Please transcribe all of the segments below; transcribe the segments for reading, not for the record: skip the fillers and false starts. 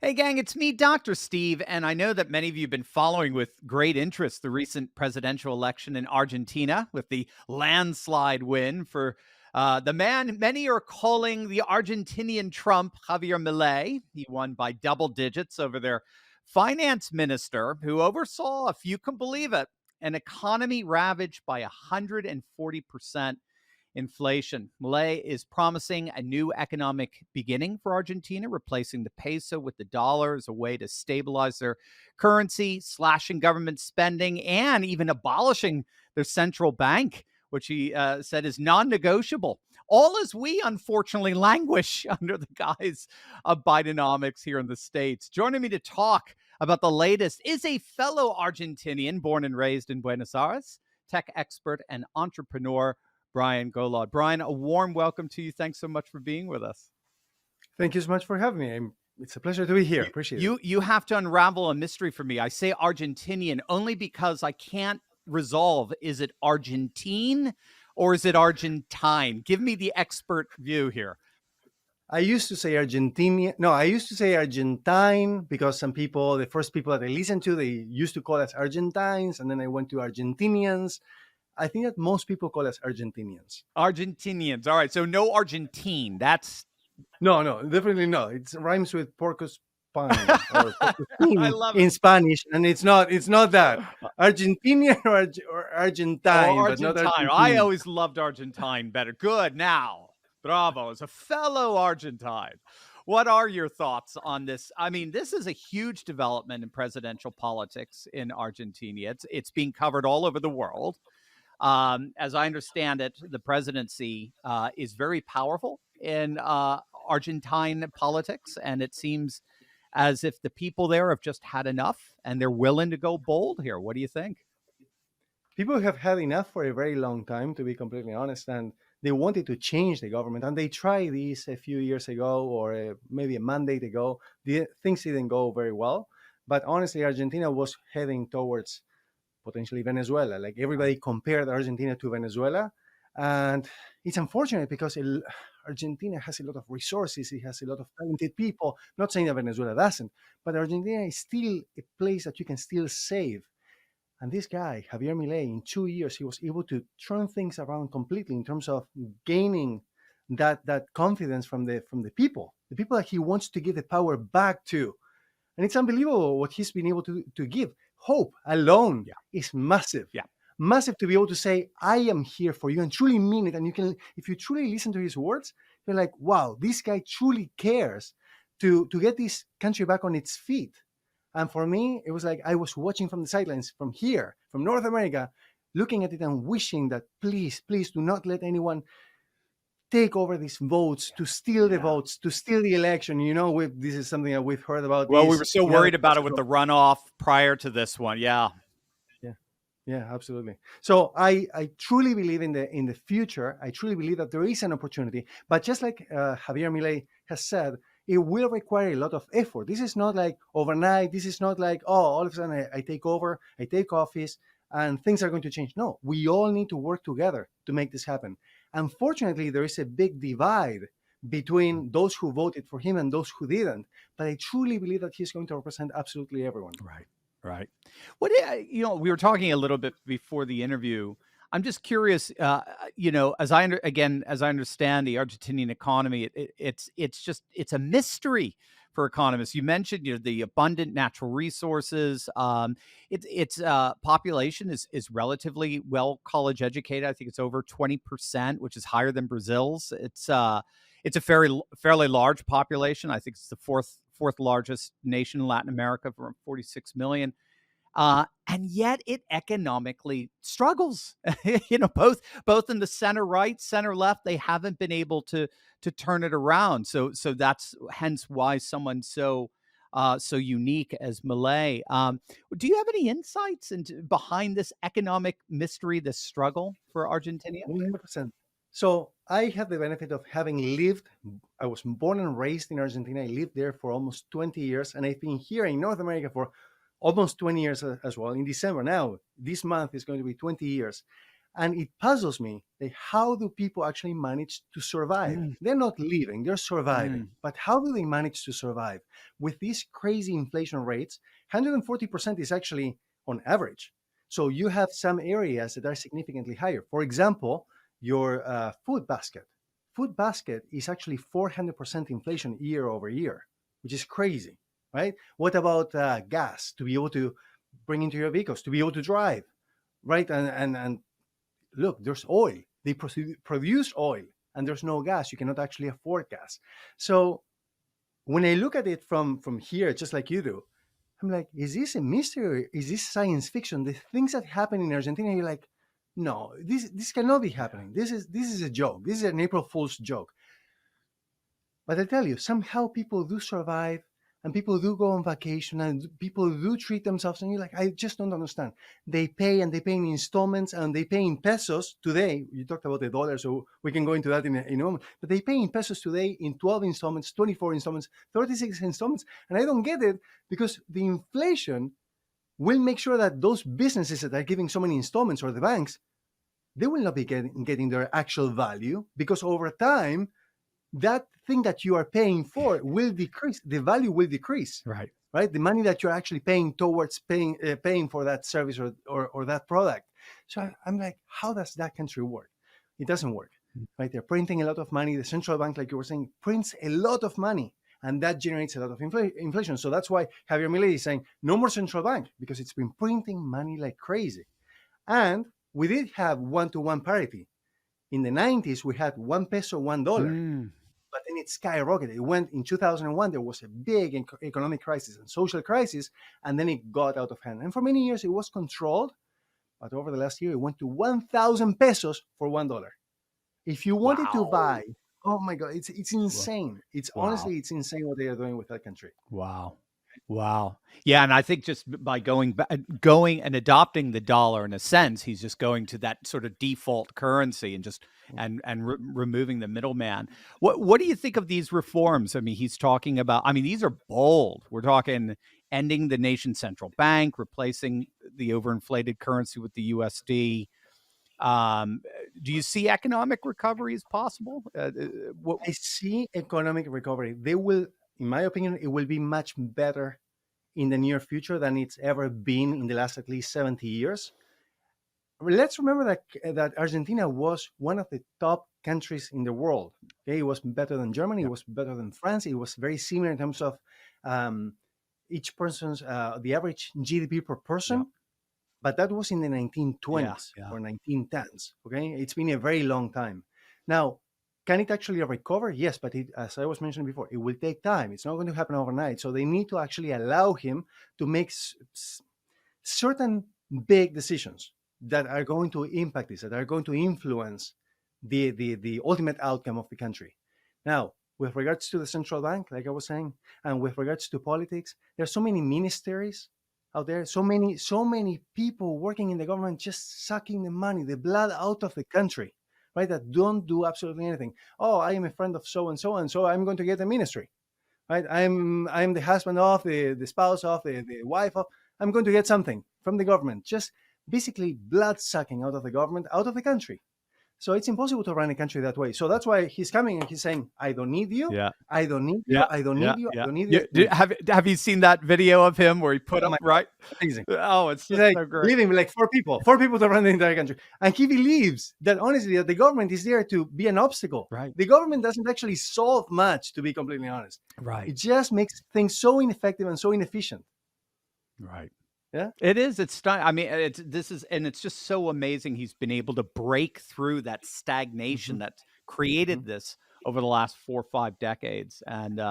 Hey, gang, it's me, Dr. Steve, and I know that many of you have been following with great interest the recent presidential election in Argentina with the landslide win for the man many are calling the Argentinian Trump, Javier Milei. He won by double digits over their finance minister, who oversaw, if you can believe it, an economy ravaged by 140% inflation. Milei is promising a new economic beginning for Argentina, replacing the peso with the dollar as a way to stabilize their currency, slashing government spending, and even abolishing their central bank, which he said is non negotiable. All as we unfortunately languish under the guise of Bidenomics here in the States. Joining me to talk about the latest is a fellow Argentinian born and raised in Buenos Aires, tech expert and entrepreneur, Brian Golod. Brian, a warm welcome to you. Thanks so much for being with us. Thank you so much for having me. It's a pleasure to be here. You, Appreciate it. you, you have to unravel a mystery for me. I say Argentinian only because I can't resolve. Is it Argentine or is it Argentine? Give me the expert view here. I used to say Argentinian. No, I used to say Argentine because some people, the first people that I listened to, they used to call us Argentines, and then I went to Argentinians. I think that most people call us Argentinians. Argentinians. All right. So no Argentine. That's No, definitely no. It rhymes with porcus pine or I porcupine love it. in Spanish, and it's not that Argentinian or Oh, Argentine, but not Argentine. I Argentine. always loved Argentine better. Good. Now, bravo. As a fellow Argentine, what are your thoughts on this? I mean, this is a huge development in presidential politics in Argentina. It's being covered all over the world. As I understand it, the presidency is very powerful in Argentine politics, and it seems as if the people there have just had enough and they're willing to go bold here. What do you think? People have had enough for a very long time, to be completely honest, and they wanted to change the government. And they tried this a few years ago, or maybe a mandate ago. Things didn't go very well. But honestly, Argentina was heading towards potentially Venezuela. Like everybody compared Argentina to Venezuela. And it's unfortunate because Argentina has a lot of resources. It has a lot of talented people. Not saying that Venezuela doesn't, but Argentina is still a place that you can still save. And this guy, Javier Milei, in 2 years, he was able to turn things around completely in terms of gaining that confidence from the people that he wants to give the power back to. And it's unbelievable what he's been able to give. Hope alone is massive. Yeah. Massive to be able to say, I am here for you, and truly mean it. And you can, if you truly listen to his words, you're like, wow, this guy truly cares to get this country back on its feet. And for me, it was like I was watching from the sidelines, from here, from North America, looking at it and wishing that please do not let anyone take over these votes, to steal the votes, to steal the election. This is something that we've heard about. Well, we were so worried about it with the runoff prior to this one. Yeah. Yeah, absolutely. So I truly believe in the future. I truly believe that there is an opportunity. But just like Javier Milei has said, it will require a lot of effort. This is not like overnight. This is not like, all of a sudden I take over, I take office, and things are going to change. No, we all need to work together to make this happen. Unfortunately, there is a big divide between those who voted for him and those who didn't. But I truly believe that he's going to represent absolutely everyone. Right. What we were talking a little bit before the interview. I'm just curious. As I understand the Argentinian economy, it's a mystery for economists. You mentioned the abundant natural resources. Its population is relatively well college educated. I think it's over 20%, which is higher than Brazil's. It's a fairly large population. I think it's the fourth largest nation in Latin America, for 46 million. And yet it economically struggles. Both in the center right, center left, they haven't been able to turn it around. So that's hence why someone so unique as Milei. Do you have any insights behind this economic mystery, this struggle for Argentina? 100%. So I had the benefit of having lived. I was born and raised in Argentina. I lived there for almost 20 years, and I've been here in North America for almost 20 years as well. In December now, this month is going to be 20 years. And it puzzles me, like, how do people actually manage to survive? Mm, They're not living, they're surviving. mm, But how do they manage to survive? With these crazy inflation rates, 140% is actually on average. So you have some areas that are significantly higher. For example, your food basket. Food basket is actually 400% inflation year over year, which is crazy, right? What about gas to be able to bring into your vehicles, to be able to drive, right? And look, there's oil. They produce oil, and there's no gas. You cannot actually afford gas. So when I look at it from here, just like you do, I'm like, is this a mystery? Is this science fiction? The things that happen in Argentina, you're like, no, this cannot be yeah. happening. This is a joke. This is an April Fool's joke. But I tell you, somehow people do survive, and people do go on vacation, and people do treat themselves. And you're like, I just don't understand. They pay, and they pay in installments, and they pay in pesos today. You talked about the dollar, so we can go into that in a moment. But they pay in pesos today in 12 installments, 24 installments, 36 installments. And I don't get it, because the inflation will make sure that those businesses that are giving so many installments, or the banks, they will not be getting their actual value, because over time that thing that you are paying for will decrease. The value will decrease, Right. right? The money that you're actually paying towards paying for that service, or that product. So I'm like, how does that country work? It doesn't work, right? They're printing a lot of money. The central bank, like you were saying, prints a lot of money, and that generates a lot of inflation. So that's why Javier Milei is saying no more central bank, because it's been printing money like crazy. And we did have one-to-one parity. In the 90s, we had 1 peso, $1. Mm, But then it skyrocketed. It went in 2001. There was a big economic crisis and social crisis, and then it got out of hand. And for many years, it was controlled. But over the last year, it went to 1,000 pesos for $1. If you wanted to wow. buy, oh my God, it's Wa- insane. It's Wow. honestly, it's insane what they are doing with that country. Wow. Wow. Yeah, and I think just by going and adopting the dollar in a sense, he's just going to that sort of default currency and just removing the middleman. What do you think of these reforms? I mean, he's talking about. I mean, these are bold. We're talking ending the nation's central bank, replacing the overinflated currency with the USD. Um, do you see economic recovery as possible? What? I see economic recovery. They will, in my opinion, it will be much better in the near future than it's ever been in the last at least 70 years. Let's remember that Argentina was one of the top countries in the world. Okay, it was better than Germany. It Yeah. was better than France. It was very similar in terms of um, each person's the average GDP per Yeah. person. But that was in the Yeah. 1920s Yeah. or 1910s. Okay, it's been a very long time. Now, can it actually recover? Yes, but as I was mentioning before, it will take time. It's not going to happen overnight. So they need to actually allow him to make certain big decisions that are going to impact this, that are going to influence the ultimate outcome of the country. Now, with regards to the central bank, like I was saying, and with regards to politics, there's so many ministries out there, so many people working in the government just sucking the money, the blood out of the country, right? That don't do absolutely anything. Oh, I am a friend of so and so I'm going to get a ministry, right? I'm the husband of the spouse of the wife of. I'm going to get something from the government. Just basically blood sucking out of the government, out of the country. So it's impossible to run a country that way. So that's why he's coming and he's saying, "I don't need you. Yeah. I don't need you. Yeah, I don't yeah, need you. I yeah. don't need Yeah, you." And have you seen that video of him where he put oh up my God, right? amazing. Oh, it's He's just like so great. leaving like four people to run the entire country, and he believes that honestly that the government is there to be an obstacle. Right, The government doesn't actually solve much, to be completely honest. right, It just makes things so ineffective and so inefficient. right. Yeah. It is. It's I mean, it's this is, and it's just so amazing. He's been able to break through that Hmm. stagnation that Hmm. created this over the last 4 or 5 decades, and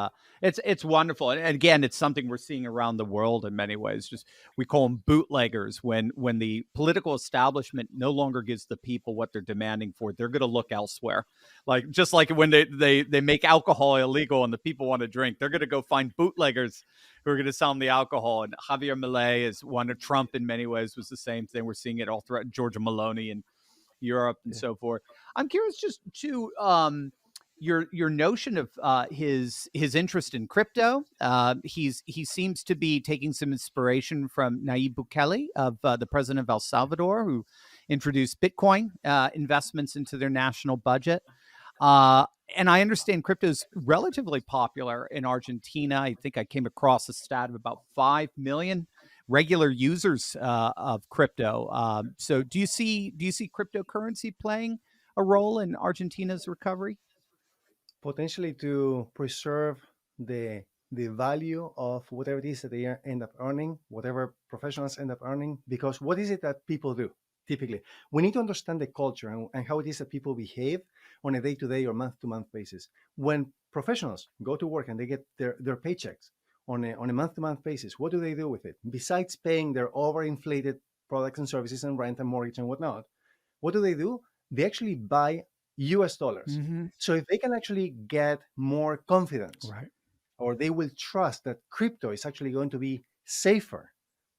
it's wonderful. And again, it's something we're seeing around the world in many ways. Just we call them bootleggers when the political establishment no longer gives the people what they're demanding for. They're going to look elsewhere. Like just like when they make alcohol illegal and the people want to drink, they're going to go find bootleggers who are going to sell them the alcohol. And Javier Milei is one of Trump in many ways was the same thing. We're seeing it all throughout Georgia Maloney and Europe and Yeah. so forth. I'm curious just to your notion of his interest in crypto. He seems to be taking some inspiration from Nayib Bukele of the president of El Salvador, who introduced Bitcoin investments into their national budget. Uh, and I understand crypto is relatively popular in Argentina. I think I came across a stat of about 5 million regular users of crypto. So do you see cryptocurrency playing a role in Argentina's recovery? Potentially to preserve the the value of whatever it is that they end up earning, whatever professionals end up earning. Because what is it that people do typically? We need to understand the culture and how it is that people behave on a day-to-day or month-to-month basis. When professionals go to work and they get their paychecks on a month-to-month basis, what do they do with it? Besides paying their overinflated products and services and rent and mortgage and whatnot, what do? They actually buy US dollars. Hmm. So if they can actually get more confidence, Right. or they will trust that crypto is actually going to be safer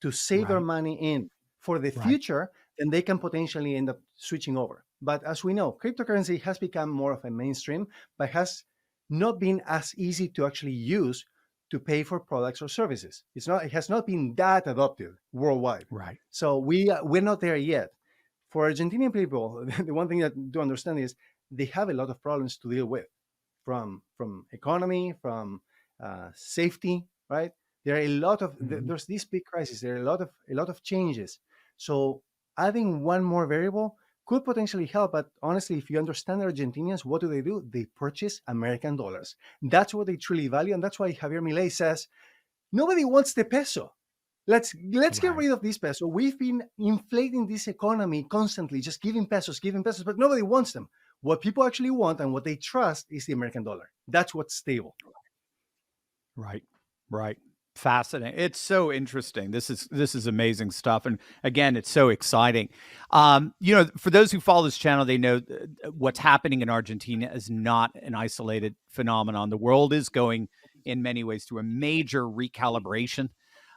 to save their Right. money in for the Right. future, then they can potentially end up switching over. But as we know, cryptocurrency has become more of a mainstream, but has not been as easy to actually use to pay for products or services. It has not been that adopted worldwide. Right. So we're not there yet. For Argentinian people, the one thing that to understand is they have a lot of problems to deal with, from economy, from safety, right? There are a lot of Hmm. there's this big crisis. There are a lot of changes. So adding one more variable could potentially help. But honestly, if you understand Argentinians, what do? They purchase American dollars. That's what they truly value, and that's why Javier Milei says nobody wants the peso. Let's get Right. rid of this peso. We've been inflating this economy constantly, just giving pesos, but nobody wants them. What people actually want and what they trust is the American dollar. That's what's stable. Right. Right. Fascinating. It's so interesting. This is amazing stuff. And again, it's so exciting. For those who follow this channel, they know what's happening in Argentina is not an isolated phenomenon. The world is going in many ways through a major recalibration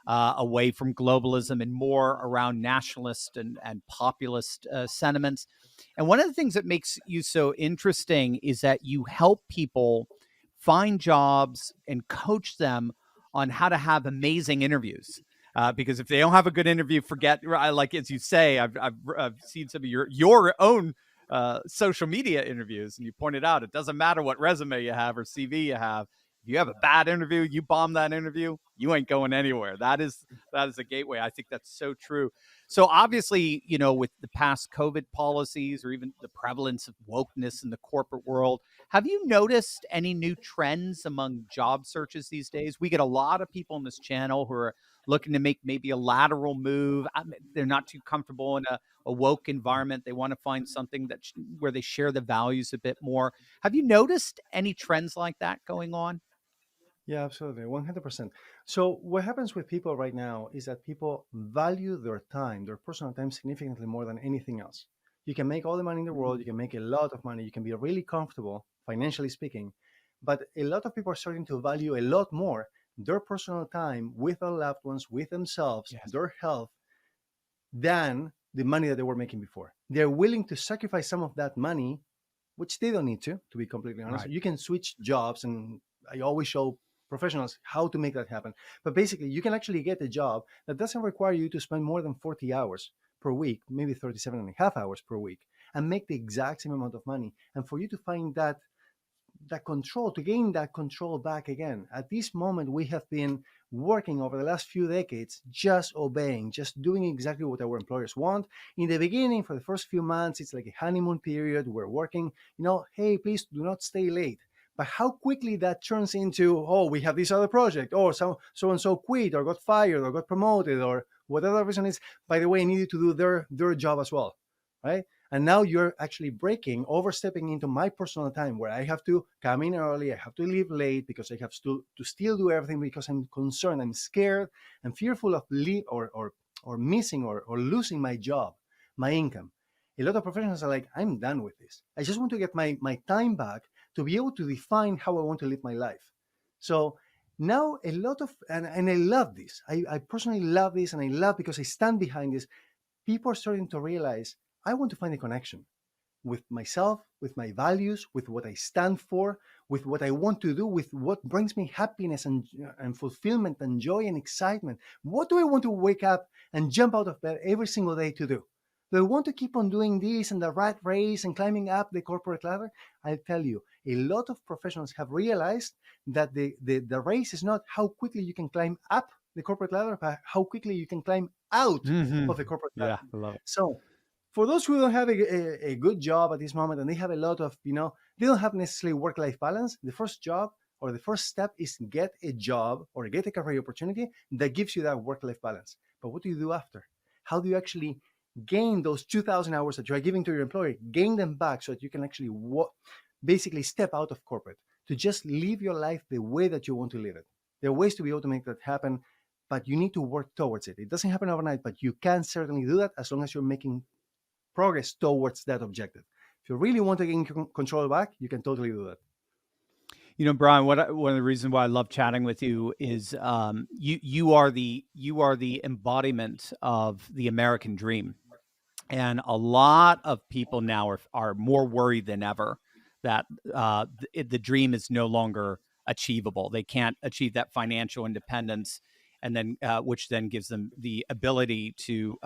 away from globalism and more around nationalist and populist sentiments. And one of the things that makes you so interesting is that you help people find jobs and coach them on how to have amazing interviews. Because if they don't have a good interview, forget. Like as you say, I've seen some of your own social media interviews, and you pointed out it doesn't matter what resume you have or CV you have. If you have a bad interview, you bomb that interview, you ain't going anywhere. That is a gateway. I think that's so true. So obviously, with the past COVID policies or even the prevalence of wokeness in the corporate world, have you noticed any new trends among job searches these days? We get a lot of people on this channel who are looking to make maybe a lateral move. They're not too comfortable in a woke environment. They want to find something where they share the values a bit more. Have you noticed any trends like that going on? Yeah, absolutely, 100%. So what happens with people right now is that people value their time, their personal time, significantly more than anything else. You can make all the money in the world, you Mm. can make a lot of money, you can be really comfortable, financially speaking, but a lot of people are starting to value a lot more their personal time with their loved ones, with themselves, Yes. their health, than the money that they were making before. They're willing to sacrifice some of that money, which they don't need to be completely honest. Right. You can switch jobs, and I always show professionals how to make that happen. But basically, you can actually get a job that doesn't require you to spend more than 40 hours per week, maybe 37 and a half hours per week, and make the exact same amount of money. And for you to find that control, to gain that control back again. At this moment, we have been working over the last few decades, just obeying, just doing exactly what our employers want. In the beginning, for the first few months, it's like a honeymoon period. We're working, hey, please do not stay late. But how quickly that turns into, oh, we have this other project, or so and so quit, or got fired, or got promoted, or whatever the reason is. By the way, I needed to do their job as well, right? And now you're actually overstepping into my personal time, where I have to come in early, I have to leave late because I have to still do everything because I'm concerned, I'm scared, I'm fearful of leave or missing or losing my job, my income. A lot of professionals are like, I'm done with this. I just want to get my time back to be able to define how I want to live my life. So now a lot of, and I love this. I personally love this, and I love because I stand behind this. People are starting to realize I want to find a connection with myself, with my values, with what I stand for, with what I want to do, with what brings me happiness and fulfillment and joy and excitement. What do I want to wake up and jump out of bed every single day to do? Do I want to keep on doing this and the rat race and climbing up the corporate ladder? I'll tell you, a lot of professionals have realized that the race is not how quickly you can climb up the corporate ladder, but how quickly you can climb out of the corporate ladder. Yeah, I love it. So for those who don't have a good job at this moment and they have a lot of, they don't have necessarily work-life balance, the first job or the first step is get a job or get a career opportunity that gives you that work-life balance. But what do you do after? How do you actually gain those 2,000 hours that you are giving to your employer, gain them back so that you can actually basically step out of corporate to just live your life the way that you want to live it? There are ways to be able to make that happen, but you need to work towards it. It doesn't happen overnight, but you can certainly do that as long as you're making progress towards that objective. If you really want to gain control back, you can totally do that. Brian, one of the reasons why I love chatting with you is you are the embodiment of the American dream, and a lot of people now are more worried than ever that the dream is no longer achievable. They can't achieve that financial independence, and then which then gives them the ability to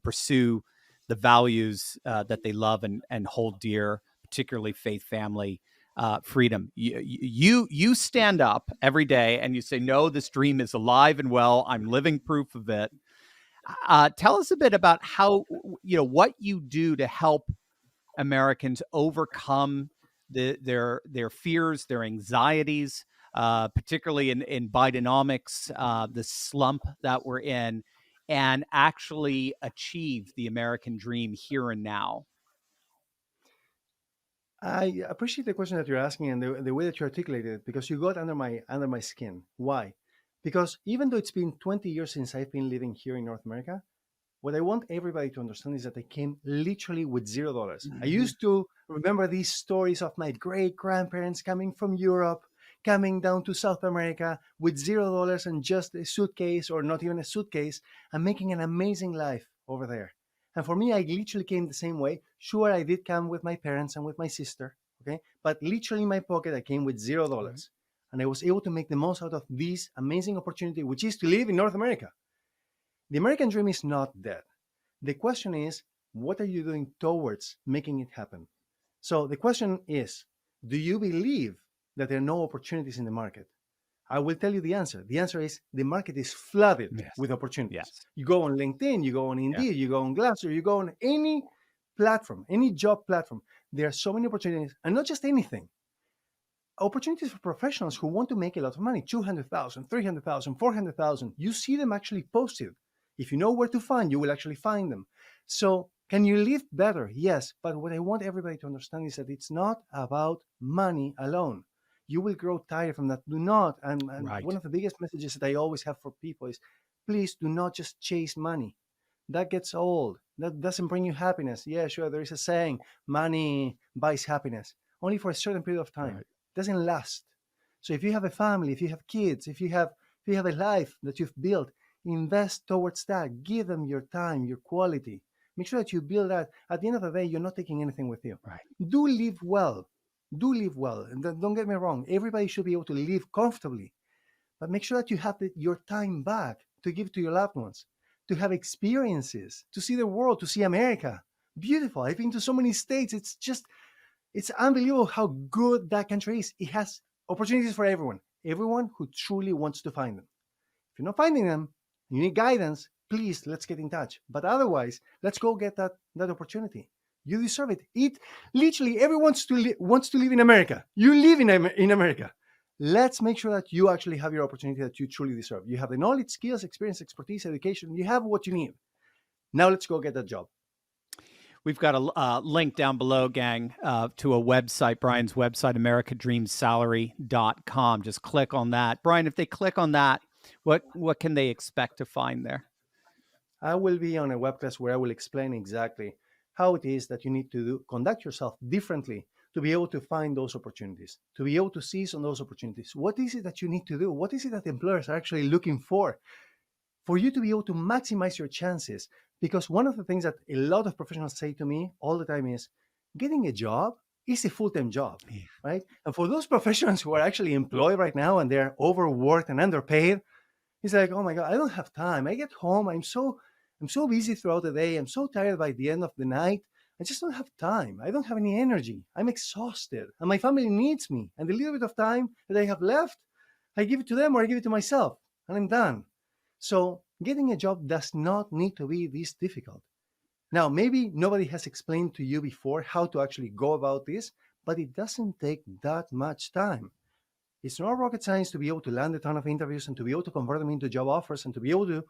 pursue the values that they love and hold dear, particularly faith, family, freedom. You stand up every day and you say, no, this dream is alive and well. I'm living proof of it. Tell us a bit about how, what you do to help Americans overcome their fears, their anxieties, particularly in Bidenomics, the slump that we're in, and actually achieve the American dream here and now. I appreciate the question that you're asking and the way that you articulated it, because you got under my skin. Why? Because even though it's been 20 years since I've been living here in North America, what I want everybody to understand is that I came literally with $0. I used to remember these stories of my great grandparents coming from Europe, coming down to South America with $0 and just a suitcase, or not even a suitcase, and making an amazing life over there. And for me, I literally came the same way. Sure, I did come with my parents and with my sister, okay? But literally in my pocket, I came with $0. And I was able to make the most out of this amazing opportunity, which is to live in North America. The American dream is not dead. The question is, what are you doing towards making it happen? So the question is, do you believe that there are no opportunities in the market? I will tell you the answer. The answer is the market is flooded with opportunities. Yes. You go on LinkedIn, you go on Indeed, you go on Glassdoor, you go on any platform, any job platform. There are so many opportunities, and not just anything. Opportunities for professionals who want to make a lot of money, 200,000, 300,000, 400,000. You see them actually posted. If you know where to find, you will actually find them. So can you live better? Yes. But what I want everybody to understand is that it's not about money alone. You will grow tired from that. Do not. And Right. One of the biggest messages that I always have for people is, please do not just chase money. That gets old. That doesn't bring you happiness. Yeah, sure. There is a saying, money buys happiness. Only for a certain period of time. Right. It doesn't last. So if you have a family, if you have kids, if you have a life that you've built, invest towards that. Give them your time, your quality. Make sure that you build that. At the end of the day, you're not taking anything with you. Right. Do live well. Do live well. And don't get me wrong. Everybody should be able to live comfortably. But make sure that you have your time back to give to your loved ones, to have experiences, to see the world, to see America. Beautiful. I've been to so many states. It's unbelievable how good that country is. It has opportunities for everyone who truly wants to find them. If you're not finding them, you need guidance, please, let's get in touch. But otherwise, let's go get that opportunity. You deserve it. Literally, everyone wants to live in America. You live in America. Let's make sure that you actually have your opportunity that you truly deserve. You have the knowledge, skills, experience, expertise, education. You have what you need. Now let's go get that job. We've got a link down below, gang, to a website, Brian's website, americadreamsalary.com. Just click on that. Brian, if they click on that, what can they expect to find there? I will be on a webcast where I will explain exactly how it is that you need to conduct yourself differently to be able to find those opportunities, to be able to seize on those opportunities. What is it that you need to do? What is it that employers are actually looking for you to be able to maximize your chances? Because one of the things that a lot of professionals say to me all the time is, getting a job is a full-time job, right? And for those professionals who are actually employed right now and they're overworked and underpaid, it's like, oh my God, I don't have time. I get home, I'm so I'm so busy throughout the day. I'm so tired by the end of the night. I just don't have time. I don't have any energy. I'm exhausted. And my family needs me. And the little bit of time that I have left, I give it to them or I give it to myself. And I'm done. So getting a job does not need to be this difficult. Now, maybe nobody has explained to you before how to actually go about this, but it doesn't take that much time. It's not rocket science to be able to land a ton of interviews and to be able to convert them into job offers and to be able to,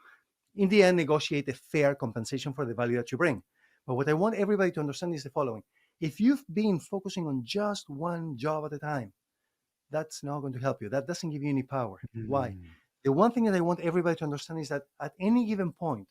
in the end, negotiate a fair compensation for the value that you bring. But what I want everybody to understand is the following. If you've been focusing on just one job at a time, that's not going to help you. That doesn't give you any power. Why? Mm. The one thing that I want everybody to understand is that at any given point,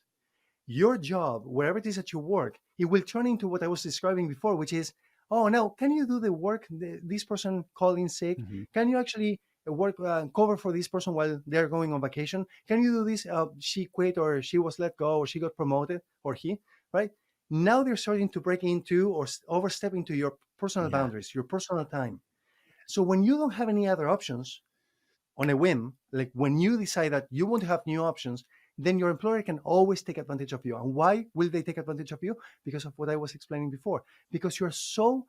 your job, wherever it is that you work, it will turn into what I was describing before, which is, oh, now, can you do the work this person called in sick? Mhm. Can you actually work cover for this person while they're going on vacation? Can you do this? She quit or she was let go or she got promoted or he, right? Now they're starting to break into or overstep into your personal Yeah. boundaries, your personal time. So when you don't have any other options, on a whim, like when you decide that you want to have new options, then your employer can always take advantage of you. And why will they take advantage of you? Because of what I was explaining before. Because you're so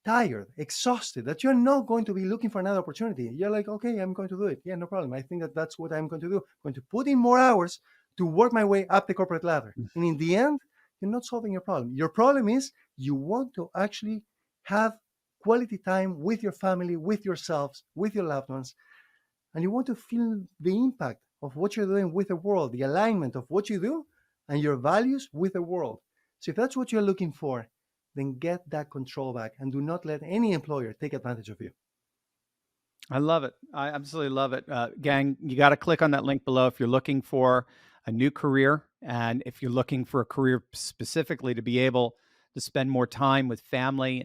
tired, exhausted, that you're not going to be looking for another opportunity. You're like, okay, I'm going to do it. Yeah, no problem. I think that that's what I'm going to do. I'm going to put in more hours to work my way up the corporate ladder. Mm. And in the end, you're not solving your problem. Your problem is you want to actually have quality time with your family, with yourselves, with your loved ones, and you want to feel the impact of what you're doing with the world, the alignment of what you do and your values with the world. So if that's what you're looking for, then get that control back and do not let any employer take advantage of you. I love it. I absolutely love it. Gang, you got to click on that link below if you're looking for a new career and if you're looking for a career specifically to be able to spend more time with family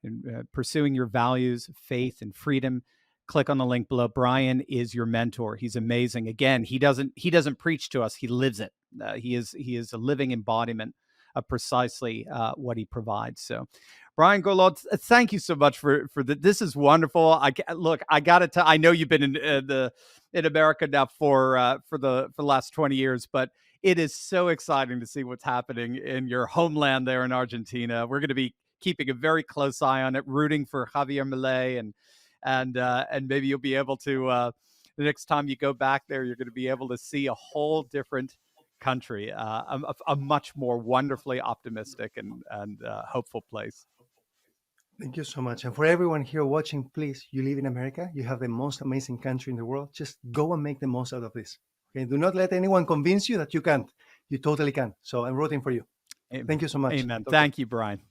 and pursuing your values, faith, and freedom. Click on the link below. Brian is your mentor. He's amazing. Again, he doesn't preach to us. He lives it. He is a living embodiment of precisely what he provides. So, Brian Golod, thank you so much for the. This is wonderful. Look. I got to tell. I know you've been in America now for the last 20 years, but it is so exciting to see what's happening in your homeland there in Argentina. We're going to be keeping a very close eye on it, rooting for Javier Milei, and maybe you'll be able to the next time you go back there, you're going to be able to see a whole different country, a much more wonderfully optimistic and hopeful place. Thank you so much. And for everyone here watching, please, you live in America. You have the most amazing country in the world. Just go and make the most out of this. Okay. Do not let anyone convince you that you can't. You totally can. So I'm rooting for you. Thank Amen. you so much. Amen. Talk to you. Thank you, Brian.